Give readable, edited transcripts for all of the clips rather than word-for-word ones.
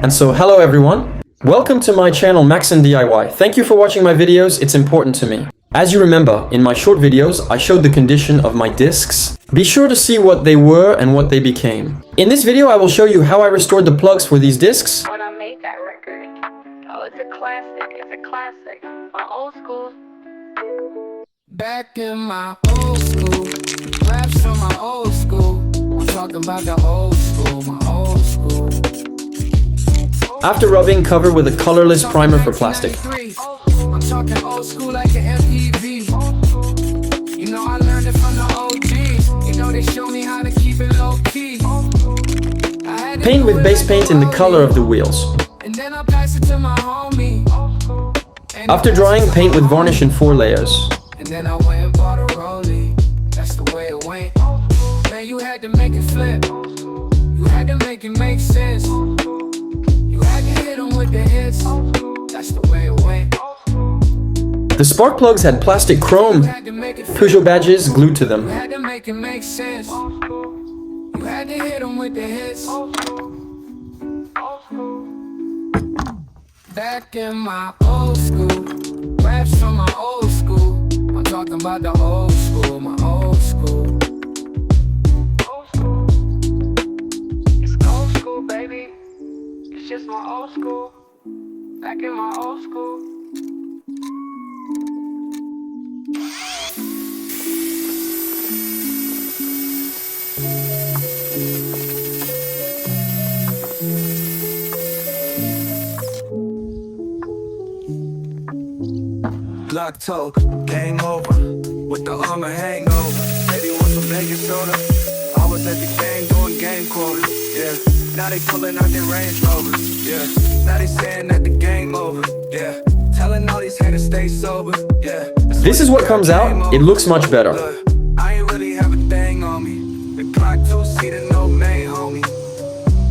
And so hello everyone. Welcome to my channel Max and DIY. Thank you for watching my videos, it's important to me. As you remember, in my short videos, I showed the condition of my discs. Be sure to see what they were and what they became. In this video, I will show you how I restored the plugs for these discs. When I made that record, oh, it's a classic, my old school. Back in my old school, raps from my old school. I'm talking about the old school, my old school. After rubbing, cover with a colorless primer for plastic. I'm talking old school like an MPV. You know I learned it from the OGs. You know they show me how to keep it low key. Paint with base paint in the color of the wheels. And then I pass it to my homie. After drying, paint with varnish in 4 layers. And then I went and bought a rollie. That's the way it went. Man, you had to make it flip. You had to make it make sense. You had to hit them with the hits. That's the way it went. The spark plugs had plastic chrome Peugeot badges glued to them. You had to make it make sense. You had to hit them with the hits. Back in my old school, raps from my old school. I'm talking about the old school, my old school. It's old school, baby. It's just my old school. Back in my old school. Block toe, game over. With the Armand hangover. Baby want some Vegas soda. I was at the game doing game quarter. Yeah. Now they pulling out their Range Rover. Yeah. Now they saying that the game over. Yeah. Telling all these haters stay sober. Yeah. This is what comes out. It looks much better. Look, I ain't really have a thing on me. The clock 2-seater, no main homie.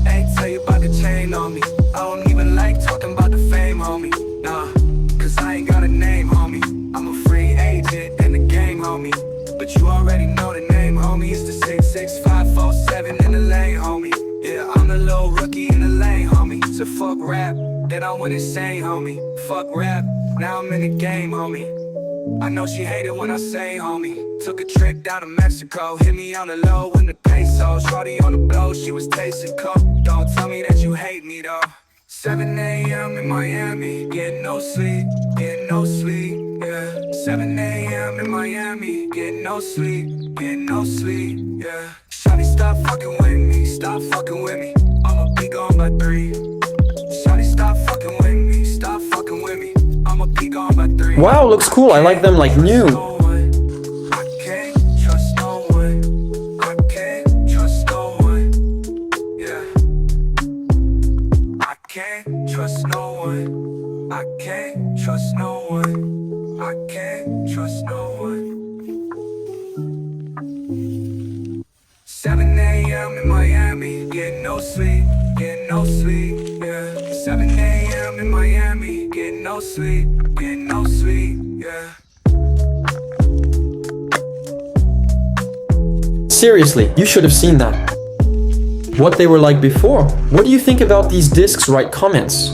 Ain't tell you about the chain on me. I don't even like talking about the fame, homie. Nah. Cause I ain't got a name, homie. I'm a free agent in the game, homie. But you already know the name, homie. It's the 66547 in the lane, homie. Yeah, I'm the little rookie in the lane, homie. So fuck rap, then I went insane, homie. Fuck rap, now I'm in the game, homie. I know she hated when I say, homie. Took a trip down to Mexico. Hit me on the low when the pesos. Shorty on the blow, she was tasting coke. Don't tell me that you hate me though. 7 a.m. in Miami, getting no sleep, yeah. 7 a.m. in Miami, getting no sleep, yeah. Shawty, stop fucking with me, stop fucking with me. I'ma be gone by 3. Shawty, stop fucking with me, stop fucking with me. I'ma be gone by 3. Wow, looks cool. I like them like new. I can't trust no one. I can't trust no one. Yeah. I can't trust no one. I can't trust no one. I can't trust no one. 7 a.m. in Miami, getting no sleep, yeah. 7 a.m. in Miami, getting no sleep, yeah. Seriously, you should have seen that. What they were like before. What do you think about these discs? Write comments.